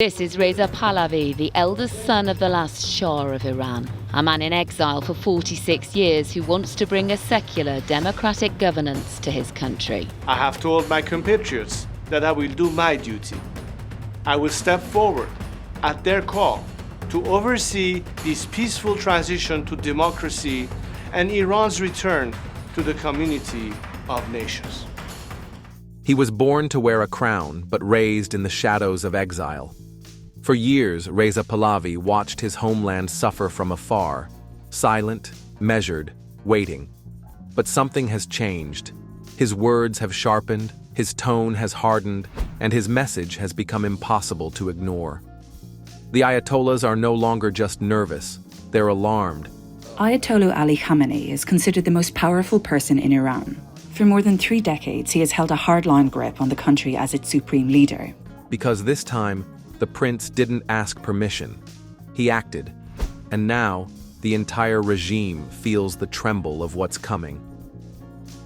This is Reza Pahlavi, the eldest son of the last Shah of Iran, a man in exile for 46 years who wants to bring a secular, democratic governance to his country. I have told my compatriots that I will do my duty. I will step forward at their call to oversee this peaceful transition to democracy and Iran's return to the community of nations. He was born to wear a crown, but raised in the shadows of exile. For years, Reza Pahlavi watched his homeland suffer from afar, silent, measured, waiting. But something has changed. His words have sharpened, his tone has hardened, and his message has become impossible to ignore. The Ayatollahs are no longer just nervous, they're alarmed. Ayatollah Ali Khamenei is considered the most powerful person in Iran. For more than 3 decades, he has held a hardline grip on the country as its supreme leader. Because this time, the prince didn't ask permission. He acted. And now, the entire regime feels the tremble of what's coming.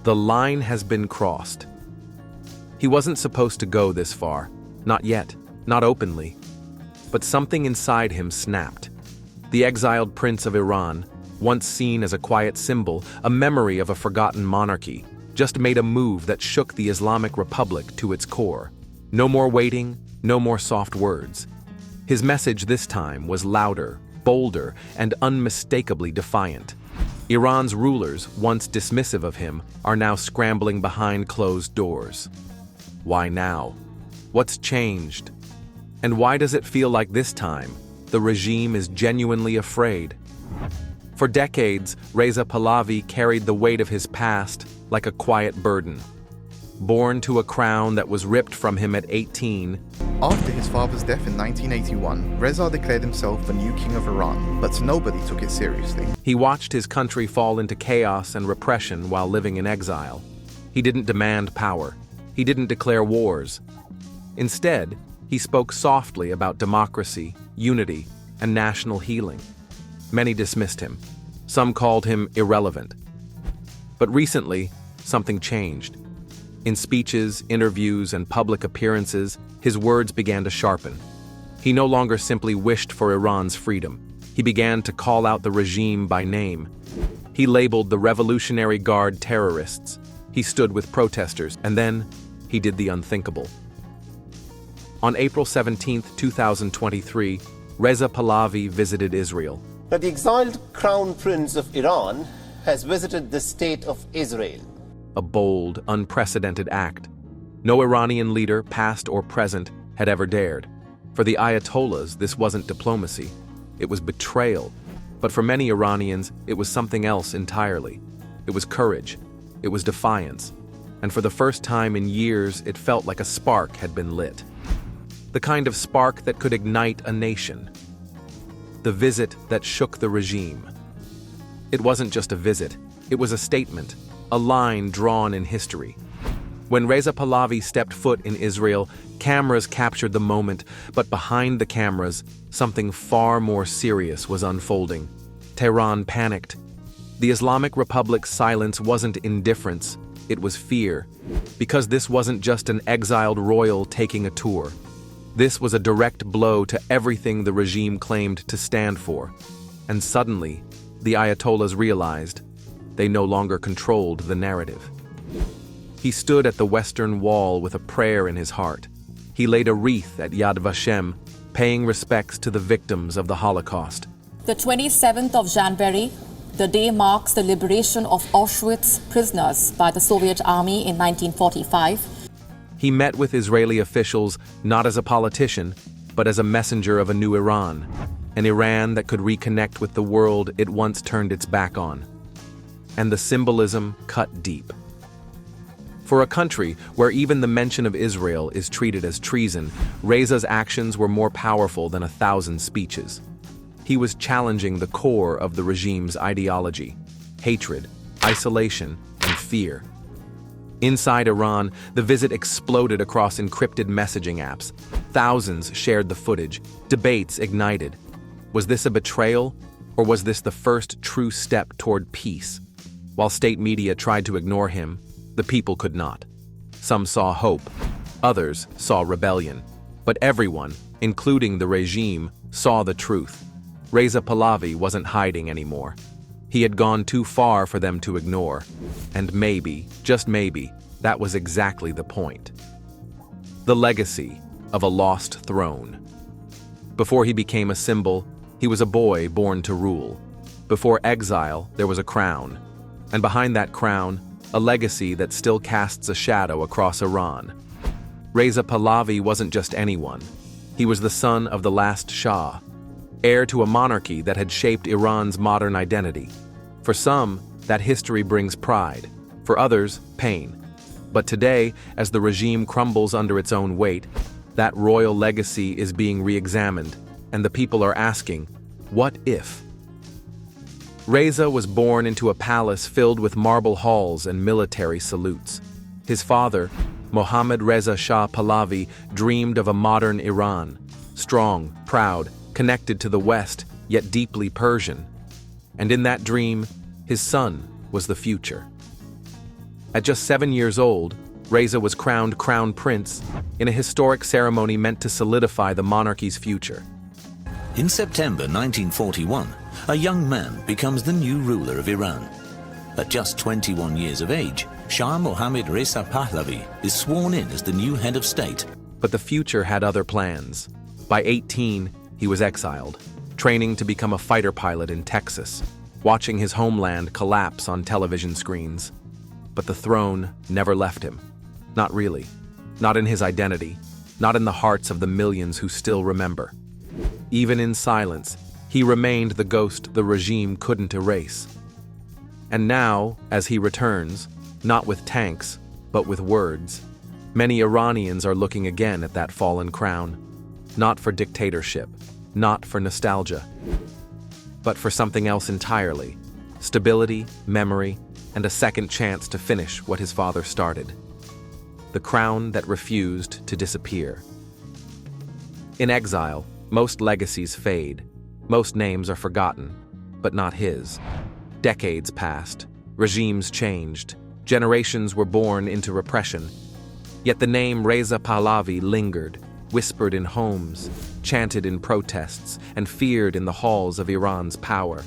The line has been crossed. He wasn't supposed to go this far. Not yet. Not openly. But something inside him snapped. The exiled prince of Iran, once seen as a quiet symbol, a memory of a forgotten monarchy, just made a move that shook the Islamic Republic to its core. No more waiting, no more soft words. His message this time was louder, bolder, and unmistakably defiant. Iran's rulers, once dismissive of him, are now scrambling behind closed doors. Why now? What's changed? And why does it feel like this time, the regime is genuinely afraid? For decades, Reza Pahlavi carried the weight of his past like a quiet burden. Born to a crown that was ripped from him at 18. After his father's death in 1981, Reza declared himself the new king of Iran, but nobody took it seriously. He watched his country fall into chaos and repression while living in exile. He didn't demand power. He didn't declare wars. Instead, he spoke softly about democracy, unity, and national healing. Many dismissed him. Some called him irrelevant. But recently, something changed. In speeches, interviews, and public appearances, his words began to sharpen. He no longer simply wished for Iran's freedom. He began to call out the regime by name. He labeled the Revolutionary Guard terrorists. He stood with protesters, and then he did the unthinkable. On April 17, 2023, Reza Pahlavi visited Israel. But the exiled crown prince of Iran has visited the state of Israel. A bold, unprecedented act. No Iranian leader, past or present, had ever dared. For the Ayatollahs, this wasn't diplomacy. It was betrayal. But for many Iranians, it was something else entirely. It was courage. It was defiance. And for the first time in years, it felt like a spark had been lit. The kind of spark that could ignite a nation. The visit that shook the regime. It wasn't just a visit. It was a statement. A line drawn in history. When Reza Pahlavi stepped foot in Israel, cameras captured the moment, but behind the cameras, something far more serious was unfolding. Tehran panicked. The Islamic Republic's silence wasn't indifference, it was fear. Because this wasn't just an exiled royal taking a tour. This was a direct blow to everything the regime claimed to stand for. And suddenly, the Ayatollahs realized they no longer controlled the narrative. He stood at the Western Wall with a prayer in his heart. He laid a wreath at Yad Vashem, paying respects to the victims of the Holocaust. The 27th of January, the day marks the liberation of Auschwitz prisoners by the Soviet Army in 1945. He met with Israeli officials not as a politician, but as a messenger of a new Iran, an Iran that could reconnect with the world it once turned its back on. And the symbolism cut deep. For a country where even the mention of Israel is treated as treason, Reza's actions were more powerful than 1,000 speeches. He was challenging the core of the regime's ideology: hatred, isolation, and fear. Inside Iran, the visit exploded across encrypted messaging apps. Thousands shared the footage. Debates ignited. Was this a betrayal, or was this the first true step toward peace? While state media tried to ignore him, the people could not. Some saw hope, others saw rebellion. But everyone, including the regime, saw the truth. Reza Pahlavi wasn't hiding anymore. He had gone too far for them to ignore. And maybe, just maybe, that was exactly the point. The legacy of a lost throne. Before he became a symbol, he was a boy born to rule. Before exile, there was a crown. And behind that crown, a legacy that still casts a shadow across Iran. Reza Pahlavi wasn't just anyone. He was the son of the last Shah, heir to a monarchy that had shaped Iran's modern identity. For some, that history brings pride. For others, pain. But today, as the regime crumbles under its own weight, that royal legacy is being re-examined, and the people are asking, what if? Reza was born into a palace filled with marble halls and military salutes. His father, Mohammad Reza Shah Pahlavi, dreamed of a modern Iran, strong, proud, connected to the West, yet deeply Persian. And in that dream, his son was the future. At just 7 years old, Reza was crowned Crown Prince in a historic ceremony meant to solidify the monarchy's future. In September 1941, a young man becomes the new ruler of Iran. At just 21 years of age, Shah Mohammad Reza Pahlavi is sworn in as the new head of state. But the future had other plans. By 18, he was exiled, training to become a fighter pilot in Texas, watching his homeland collapse on television screens. But the throne never left him. Not really. Not in his identity. Not in the hearts of the millions who still remember. Even in silence, he remained the ghost the regime couldn't erase. And now, as he returns, not with tanks, but with words, many Iranians are looking again at that fallen crown. Not for dictatorship, not for nostalgia, but for something else entirely. Stability, memory, and a second chance to finish what his father started. The crown that refused to disappear. In exile, most legacies fade. Most names are forgotten, but not his. Decades passed. Regimes changed. Generations were born into repression. Yet the name Reza Pahlavi lingered, whispered in homes, chanted in protests, and feared in the halls of Iran's power.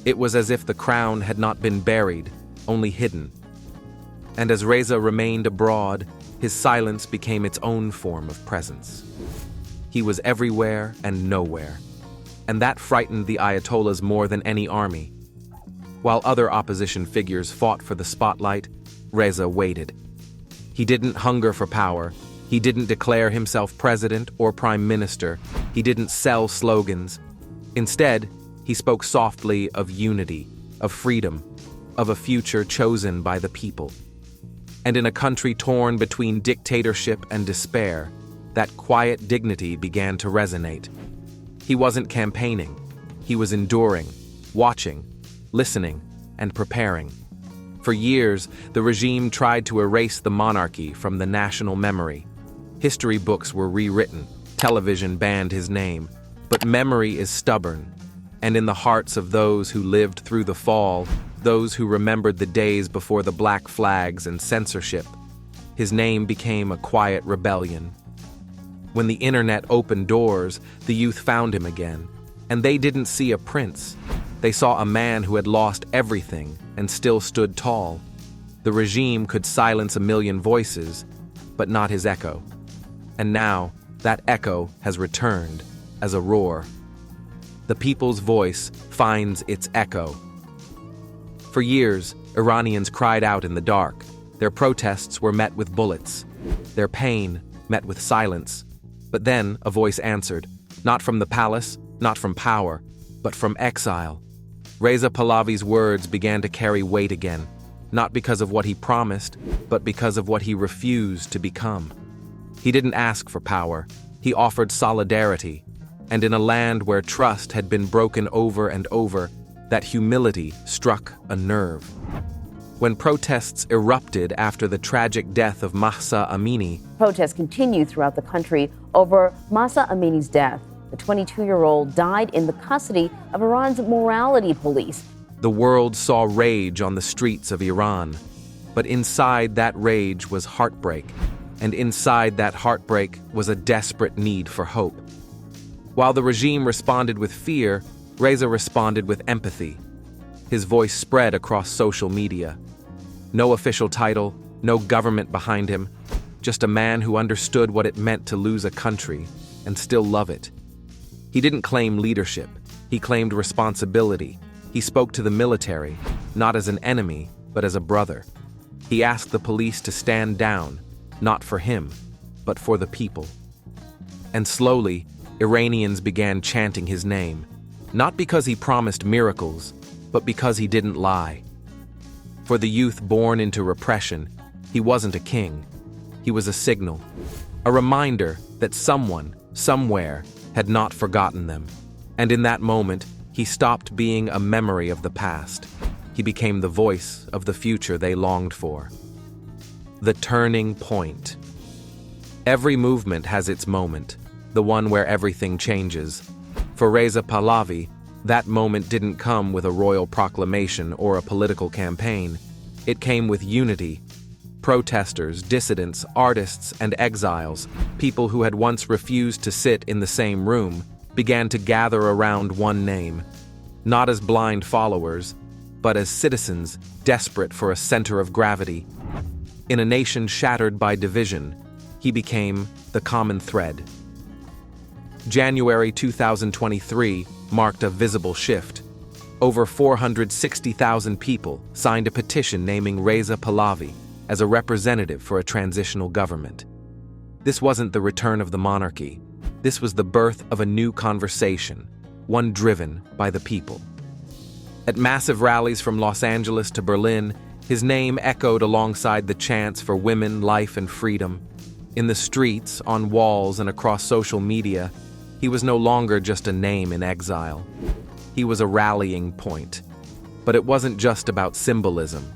It was as if the crown had not been buried, only hidden. And as Reza remained abroad, his silence became its own form of presence. He was everywhere and nowhere. And that frightened the Ayatollahs more than any army. While other opposition figures fought for the spotlight, Reza waited. He didn't hunger for power. He didn't declare himself president or prime minister. He didn't sell slogans. Instead, he spoke softly of unity, of freedom, of a future chosen by the people. And in a country torn between dictatorship and despair, that quiet dignity began to resonate. He wasn't campaigning. He was enduring, watching, listening, and preparing. For years, the regime tried to erase the monarchy from the national memory. History books were rewritten, television banned his name, but memory is stubborn. And in the hearts of those who lived through the fall, those who remembered the days before the black flags and censorship, his name became a quiet rebellion. When the internet opened doors, the youth found him again. And they didn't see a prince. They saw a man who had lost everything and still stood tall. The regime could silence a million voices, but not his echo. And now, that echo has returned as a roar. The people's voice finds its echo. For years, Iranians cried out in the dark. Their protests were met with bullets. Their pain met with silence. But then a voice answered, not from the palace, not from power, but from exile. Reza Pahlavi's words began to carry weight again, not because of what he promised, but because of what he refused to become. He didn't ask for power. He offered solidarity. And in a land where trust had been broken over and over, that humility struck a nerve. When protests erupted after the tragic death of Mahsa Amini, protests continue throughout the country over Mahsa Amini's death. The 22-year-old died in the custody of Iran's morality police. The world saw rage on the streets of Iran. But inside that rage was heartbreak and inside that heartbreak was a desperate need for hope. While the regime responded with fear, Reza responded with empathy. His voice spread across social media. No official title, no government behind him, just a man who understood what it meant to lose a country and still love it. He didn't claim leadership, he claimed responsibility. He spoke to the military, not as an enemy, but as a brother. He asked the police to stand down, not for him, but for the people. And slowly, Iranians began chanting his name, not because he promised miracles, but because he didn't lie. For the youth born into repression, he wasn't a king. He was a signal, a reminder that someone, somewhere, had not forgotten them. And in that moment, he stopped being a memory of the past. He became the voice of the future they longed for. The turning point. Every movement has its moment, the one where everything changes. For Reza Pahlavi, that moment didn't come with a royal proclamation or a political campaign. It came with unity. Protesters, dissidents, artists, and exiles, people who had once refused to sit in the same room, began to gather around one name, not as blind followers, but as citizens desperate for a center of gravity. In a nation shattered by division, he became the common thread. January 2023 marked a visible shift. Over 460,000 people signed a petition naming Reza Pahlavi as a representative for a transitional government. This wasn't the return of the monarchy. This was the birth of a new conversation, one driven by the people. At massive rallies from Los Angeles to Berlin, his name echoed alongside the chants for women, life, and freedom. In the streets, on walls, and across social media, he was no longer just a name in exile. He was a rallying point. But it wasn't just about symbolism.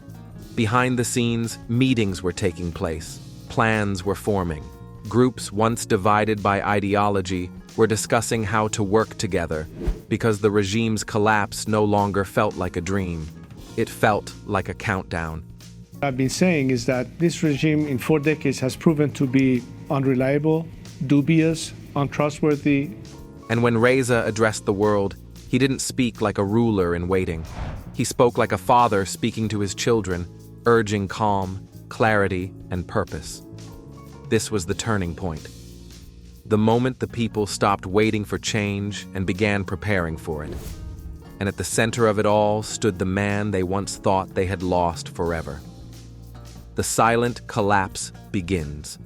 Behind the scenes, meetings were taking place, plans were forming. Groups once divided by ideology were discussing how to work together, because the regime's collapse no longer felt like a dream. It felt like a countdown. What I've been saying is that this regime in 4 decades has proven to be unreliable, dubious, untrustworthy. And when Reza addressed the world, he didn't speak like a ruler in waiting. He spoke like a father speaking to his children, urging calm, clarity, and purpose. This was the turning point. The moment the people stopped waiting for change and began preparing for it. And at the center of it all stood the man they once thought they had lost forever. The silent collapse begins.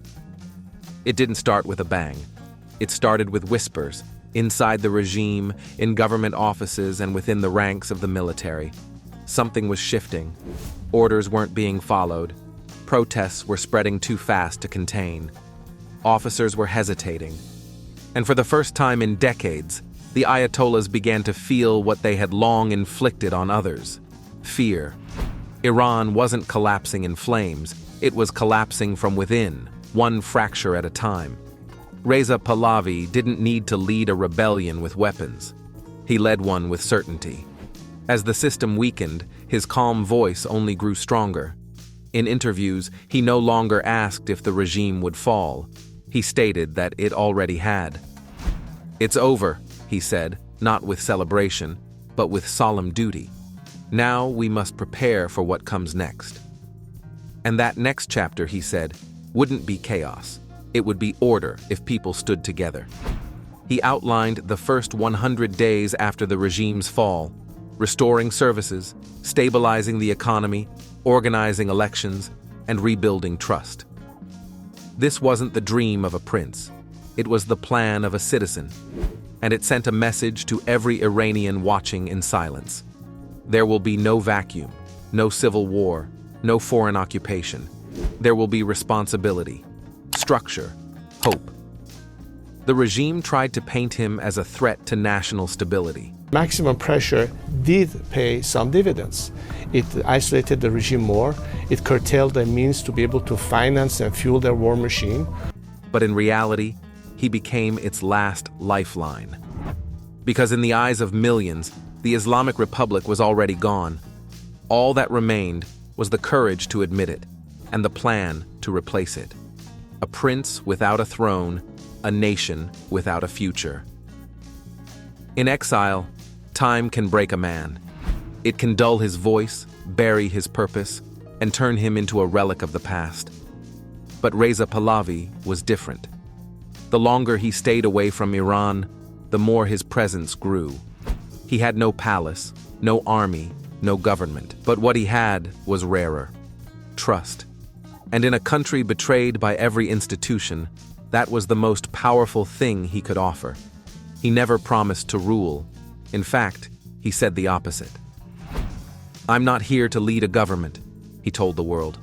It didn't start with a bang. It started with whispers, inside the regime, in government offices, and within the ranks of the military. Something was shifting. Orders weren't being followed. Protests were spreading too fast to contain. Officers were hesitating. And for the first time in decades, the Ayatollahs began to feel what they had long inflicted on others: fear. Iran wasn't collapsing in flames, it was collapsing from within, one fracture at a time. Reza Pahlavi didn't need to lead a rebellion with weapons. He led one with certainty. As the system weakened, his calm voice only grew stronger. In interviews, he no longer asked if the regime would fall. He stated that it already had. "It's over," he said, not with celebration, but with solemn duty. "Now we must prepare for what comes next." And that next chapter, he said, wouldn't be chaos. It would be order if people stood together. He outlined the first 100 days after the regime's fall, restoring services, stabilizing the economy, organizing elections, and rebuilding trust. This wasn't the dream of a prince. It was the plan of a citizen, and it sent a message to every Iranian watching in silence. There will be no vacuum, no civil war, no foreign occupation. There will be responsibility, structure, hope. The regime tried to paint him as a threat to national stability. Maximum pressure did pay some dividends. It isolated the regime more. It curtailed their means to be able to finance and fuel their war machine. But in reality, he became its last lifeline. Because in the eyes of millions, the Islamic Republic was already gone. All that remained was the courage to admit it and the plan to replace it. a prince without a throne, a nation without a future. In exile, time can break a man. It can dull his voice, bury his purpose, and turn him into a relic of the past. But Reza Pahlavi was different. The longer he stayed away from Iran, the more his presence grew. He had no palace, no army, no government, but what he had was rarer: trust. And in a country betrayed by every institution, that was the most powerful thing he could offer. He never promised to rule. In fact, he said the opposite. "I'm not here to lead a government," he told the world.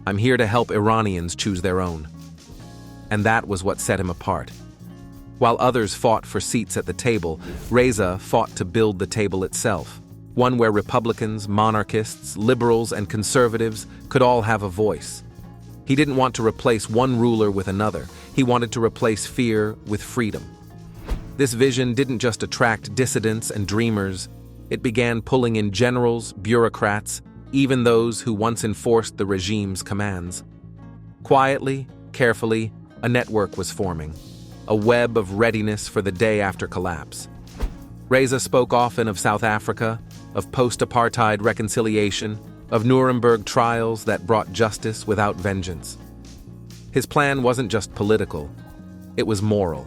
"I'm here to help Iranians choose their own." And that was what set him apart. While others fought for seats at the table, Reza fought to build the table itself, one where Republicans, monarchists, liberals, and conservatives could all have a voice. He didn't want to replace one ruler with another. He wanted to replace fear with freedom. This vision didn't just attract dissidents and dreamers. It began pulling in generals, bureaucrats, even those who once enforced the regime's commands. Quietly, carefully, a network was forming, a web of readiness for the day after collapse. Reza spoke often of South Africa, of post-apartheid reconciliation, of Nuremberg trials that brought justice without vengeance. His plan wasn't just political, it was moral.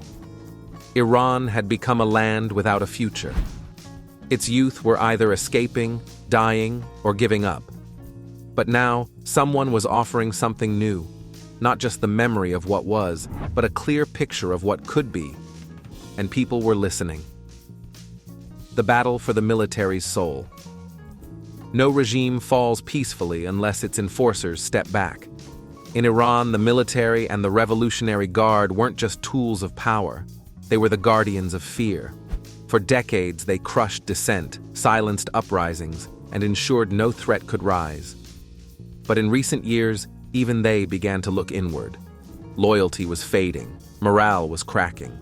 Iran had become a land without a future. Its youth were either escaping, dying, or giving up. But now, someone was offering something new, not just the memory of what was, but a clear picture of what could be. And people were listening. The battle for the military's soul. No regime falls peacefully unless its enforcers step back. In Iran, the military and the Revolutionary Guard weren't just tools of power. They were the guardians of fear. For decades, they crushed dissent, silenced uprisings, and ensured no threat could rise. But in recent years, even they began to look inward. Loyalty was fading, morale was cracking.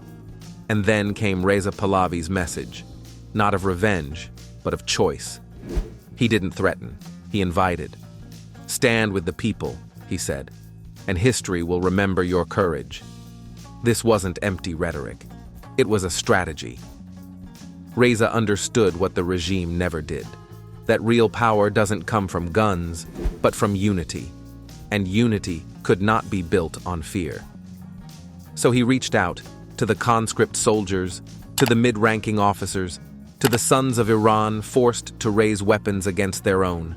And then came Reza Pahlavi's message, not of revenge, but of choice. He didn't threaten, he invited. "Stand with the people," he said, "and history will remember your courage." This wasn't empty rhetoric. It was a strategy. Reza understood what the regime never did, that real power doesn't come from guns, but from unity. And unity could not be built on fear. So he reached out to the conscript soldiers, to the mid-ranking officers, to the sons of Iran forced to raise weapons against their own.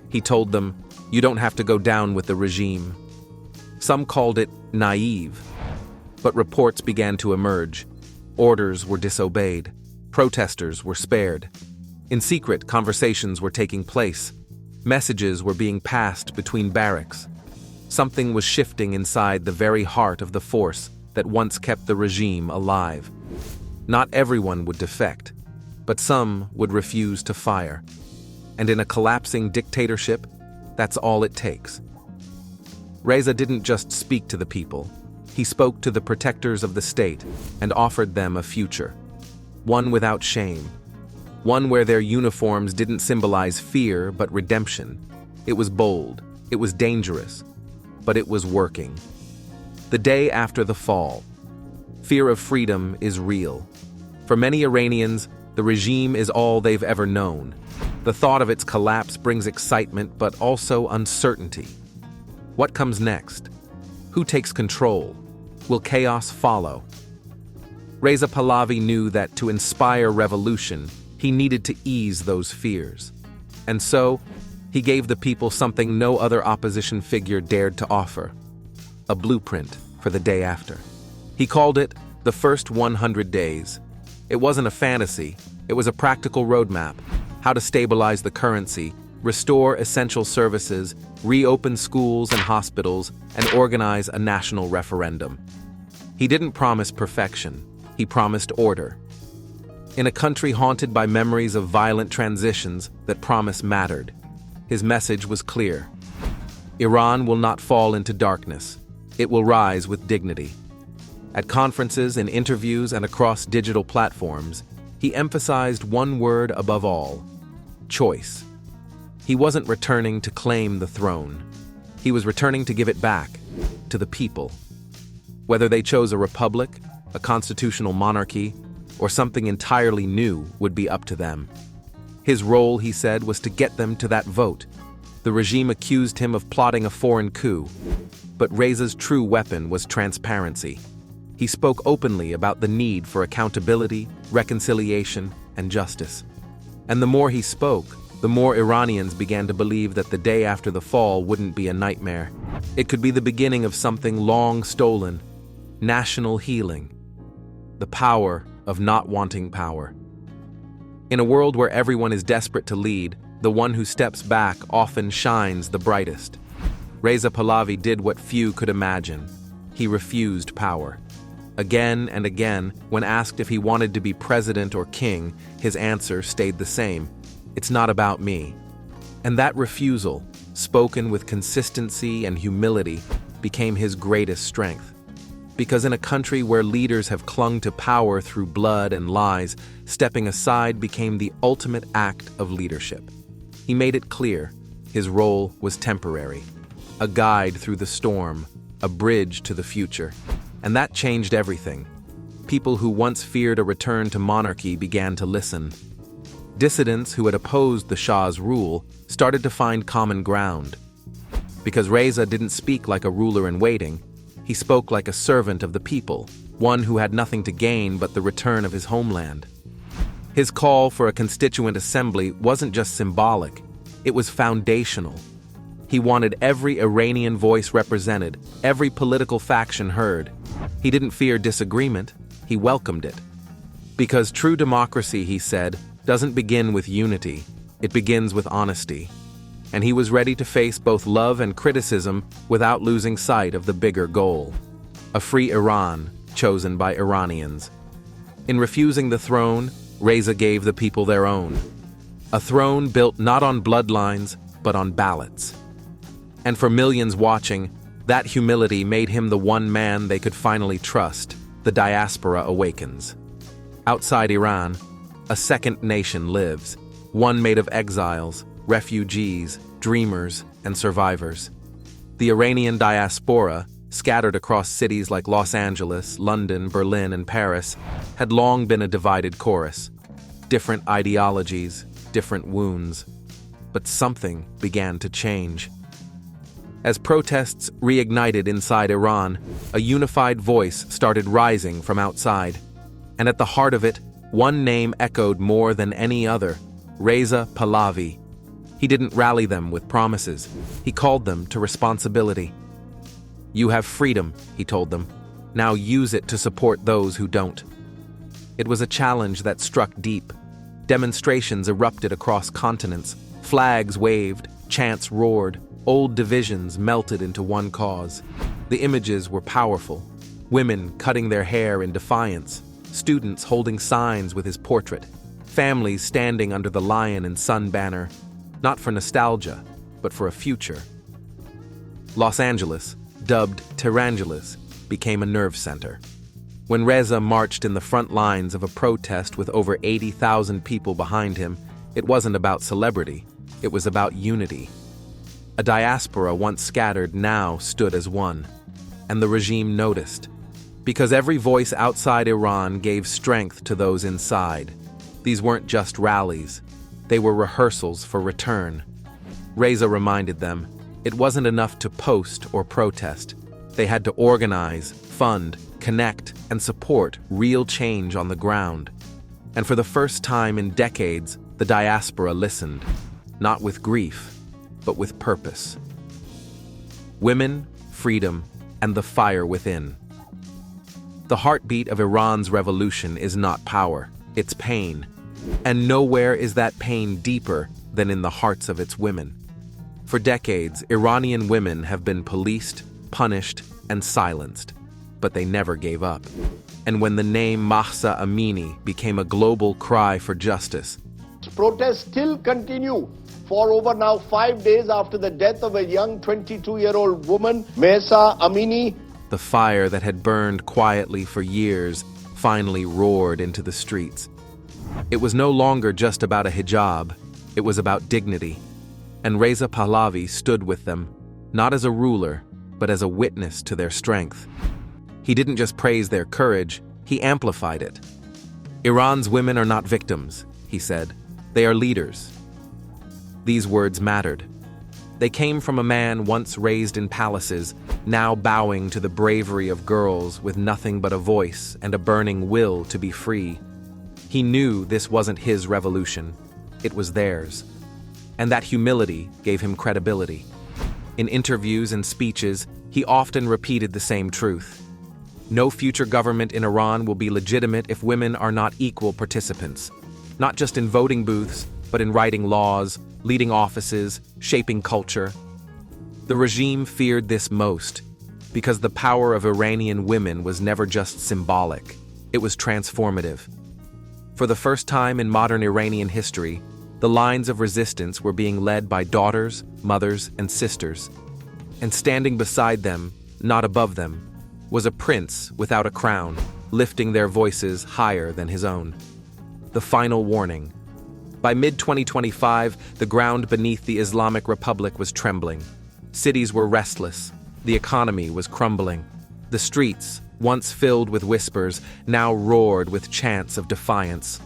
He told them, "You don't have to go down with the regime." Some called it naive, but reports began to emerge. Orders were disobeyed. Protesters were spared. In secret, conversations were taking place. Messages were being passed between barracks. Something was shifting inside the very heart of the force that once kept the regime alive. Not everyone would defect, but some would refuse to fire. And in a collapsing dictatorship, that's all it takes. Reza didn't just speak to the people. He spoke to the protectors of the state and offered them a future. One without shame. One where their uniforms didn't symbolize fear but redemption. It was bold. It was dangerous. But it was working. The day after the fall. Fear of freedom is real. For many Iranians, the regime is all they've ever known. The thought of its collapse brings excitement but also uncertainty. What comes next? Who takes control? Will chaos follow? Reza Pahlavi knew that to inspire revolution, he needed to ease those fears. And so, he gave the people something no other opposition figure dared to offer: a blueprint for the day after. He called it the first 100 days. It wasn't a fantasy, it was a practical roadmap: how to stabilize the currency, restore essential services, reopen schools and hospitals, and organize a national referendum. He didn't promise perfection, he promised order. In a country haunted by memories of violent transitions, that promise mattered. His message was clear. Iran will not fall into darkness. It will rise with dignity. At conferences, in interviews, and across digital platforms, he emphasized one word above all: choice. He wasn't returning to claim the throne. He was returning to give it back, to the people. Whether they chose a republic, a constitutional monarchy, or something entirely new would be up to them. His role, he said, was to get them to that vote. The regime accused him of plotting a foreign coup, but Reza's true weapon was transparency. He spoke openly about the need for accountability, reconciliation, and justice. And the more he spoke, the more Iranians began to believe that the day after the fall wouldn't be a nightmare. It could be the beginning of something long stolen, national healing, the power of not wanting power. In a world where everyone is desperate to lead, the one who steps back often shines the brightest. Reza Pahlavi did what few could imagine. He refused power. Again and again, when asked if he wanted to be president or king, his answer stayed the same. It's not about me. And that refusal, spoken with consistency and humility, became his greatest strength. Because in a country where leaders have clung to power through blood and lies, stepping aside became the ultimate act of leadership. He made it clear his role was temporary, a guide through the storm, a bridge to the future. And that changed everything. People who once feared a return to monarchy began to listen. Dissidents who had opposed the Shah's rule started to find common ground. Because Reza didn't speak like a ruler in waiting, he spoke like a servant of the people, one who had nothing to gain but the return of his homeland. His call for a constituent assembly wasn't just symbolic, it was foundational. He wanted every Iranian voice represented, every political faction heard. He didn't fear disagreement, he welcomed it. Because true democracy, he said, doesn't begin with unity, it begins with honesty. And he was ready to face both love and criticism without losing sight of the bigger goal: a free Iran chosen by Iranians. In refusing the throne, Reza gave the people their own. A throne built not on bloodlines, but on ballots. And for millions watching, that humility made him the one man they could finally trust. The diaspora awakens. Outside Iran, a second nation lives, one made of exiles, refugees, dreamers, and survivors. The Iranian diaspora, scattered across cities like Los Angeles, London, Berlin, and Paris, had long been a divided chorus. Different ideologies, different wounds. But something began to change. As protests reignited inside Iran, a unified voice started rising from outside. And at the heart of it, one name echoed more than any other: Reza Pahlavi. He didn't rally them with promises. He called them to responsibility. You have freedom, he told them. Now use it to support those who don't. It was a challenge that struck deep. Demonstrations erupted across continents. Flags waved, chants roared, old divisions melted into one cause. The images were powerful. Women cutting their hair in defiance, students holding signs with his portrait, families standing under the lion and sun banner, not for nostalgia, but for a future. Los Angeles, dubbed Tehrangeles, became a nerve center. When Reza marched in the front lines of a protest with over 80,000 people behind him, it wasn't about celebrity, it was about unity. A diaspora once scattered now stood as one, and the regime noticed. Because every voice outside Iran gave strength to those inside. These weren't just rallies, they were rehearsals for return. Reza reminded them, it wasn't enough to post or protest. They had to organize, fund, connect, and support real change on the ground. And for the first time in decades, the diaspora listened, not with grief, but with purpose. Women, freedom, and the fire within. The heartbeat of Iran's revolution is not power, it's pain. And nowhere is that pain deeper than in the hearts of its women. For decades, Iranian women have been policed, punished, and silenced, but they never gave up. And when the name Mahsa Amini became a global cry for justice, protests still continue for over now 5 days after the death of a young 22-year-old woman, Mahsa Amini. The fire that had burned quietly for years finally roared into the streets. It was no longer just about a hijab, it was about dignity. And Reza Pahlavi stood with them, not as a ruler, but as a witness to their strength. He didn't just praise their courage, he amplified it. Iran's women are not victims, he said. They are leaders. These words mattered. They came from a man once raised in palaces, now bowing to the bravery of girls with nothing but a voice and a burning will to be free. He knew this wasn't his revolution, it was theirs. And that humility gave him credibility. In interviews and speeches, he often repeated the same truth. No future government in Iran will be legitimate if women are not equal participants, not just in voting booths, but in writing laws, leading offices, shaping culture. The regime feared this most because the power of Iranian women was never just symbolic, it was transformative. For the first time in modern Iranian history, the lines of resistance were being led by daughters, mothers, and sisters. And standing beside them, not above them, was a prince without a crown, lifting their voices higher than his own. The final warning. By mid-2025, the ground beneath the Islamic Republic was trembling. Cities were restless. The economy was crumbling. The streets, once filled with whispers, now roared with chants of defiance.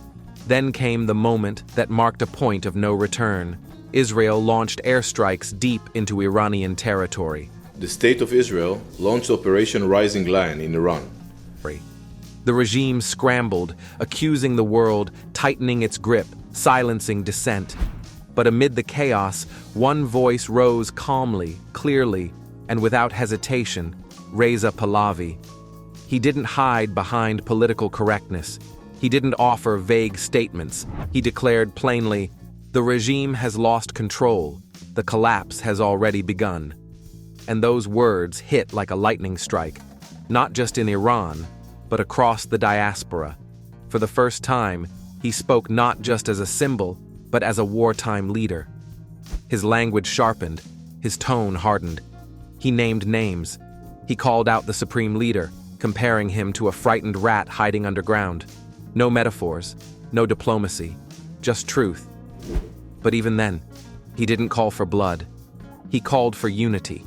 Then came the moment that marked a point of no return. Israel launched airstrikes deep into Iranian territory. The State of Israel launched Operation Rising Lion in Iran. The regime scrambled, accusing the world, tightening its grip, silencing dissent. But amid the chaos, one voice rose calmly, clearly, and without hesitation: Reza Pahlavi. He didn't hide behind political correctness. He didn't offer vague statements. He declared plainly, "The regime has lost control. The collapse has already begun." And those words hit like a lightning strike, not just in Iran, but across the diaspora. For the first time, he spoke not just as a symbol, but as a wartime leader. His language sharpened, his tone hardened. He named names. He called out the supreme leader, comparing him to a frightened rat hiding underground. No metaphors, no diplomacy, just truth. But even then, he didn't call for blood. He called for unity.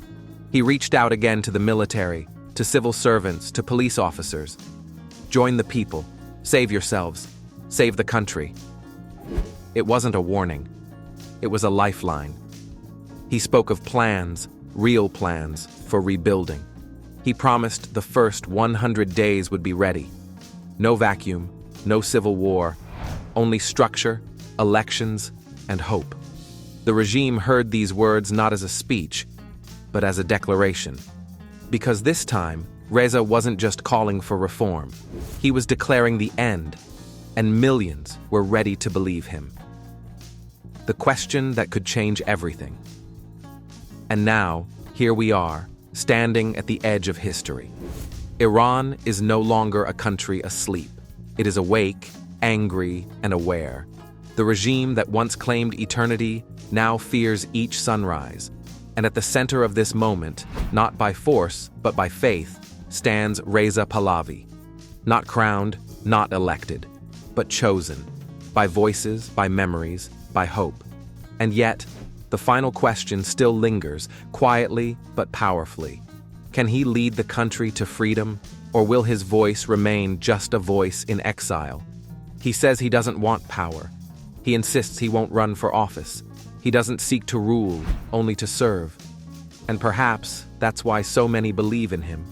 He reached out again to the military, to civil servants, to police officers. Join the people. Save yourselves. Save the country. It wasn't a warning. It was a lifeline. He spoke of plans, real plans, for rebuilding. He promised the first 100 days would be ready. No vacuum, no civil war, only structure, elections, and hope. The regime heard these words not as a speech, but as a declaration. Because this time, Reza wasn't just calling for reform. He was declaring the end, and millions were ready to believe him. The question that could change everything. And now, here we are, standing at the edge of history. Iran is no longer a country asleep. It is awake, angry, and aware. The regime that once claimed eternity now fears each sunrise. And at the center of this moment, not by force, but by faith, stands Reza Pahlavi. Not crowned, not elected, but chosen. By voices, by memories, by hope. And yet, the final question still lingers, quietly but powerfully. Can he lead the country to freedom, or will his voice remain just a voice in exile? He says he doesn't want power. He insists he won't run for office. He doesn't seek to rule, only to serve. And perhaps that's why so many believe in him.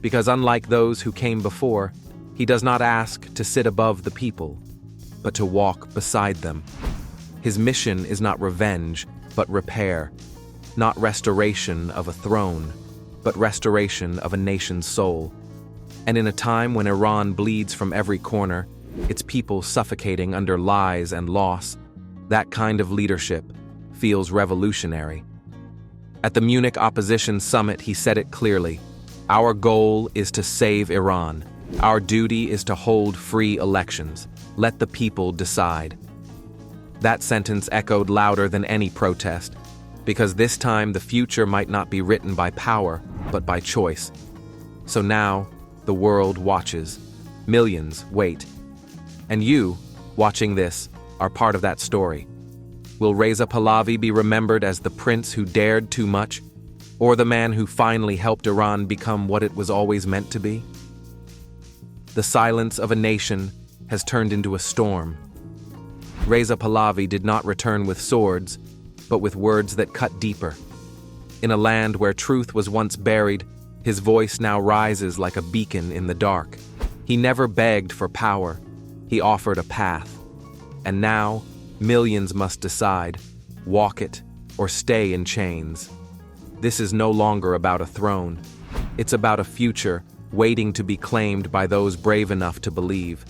Because unlike those who came before, he does not ask to sit above the people, but to walk beside them. His mission is not revenge, but repair. Not restoration of a throne, but restoration of a nation's soul. And in a time when Iran bleeds from every corner, its people suffocating under lies and loss, that kind of leadership feels revolutionary. At the Munich Opposition Summit, he said it clearly: "Our goal is to save Iran. Our duty is to hold free elections. Let the people decide." That sentence echoed louder than any protest, because this time the future might not be written by power, but by choice. So now, the world watches. Millions wait. And you, watching this, are part of that story. Will Reza Pahlavi be remembered as the prince who dared too much, Or the man who finally helped Iran become what it was always meant to be? The silence of a nation has turned into a storm. Reza Pahlavi did not return with swords, but with words that cut deeper. In a land where truth was once buried, his voice now rises like a beacon in the dark. He never begged for power. He offered a path. And now, millions must decide, walk it or stay in chains. This is no longer about a throne. It's about a future waiting to be claimed by those brave enough to believe.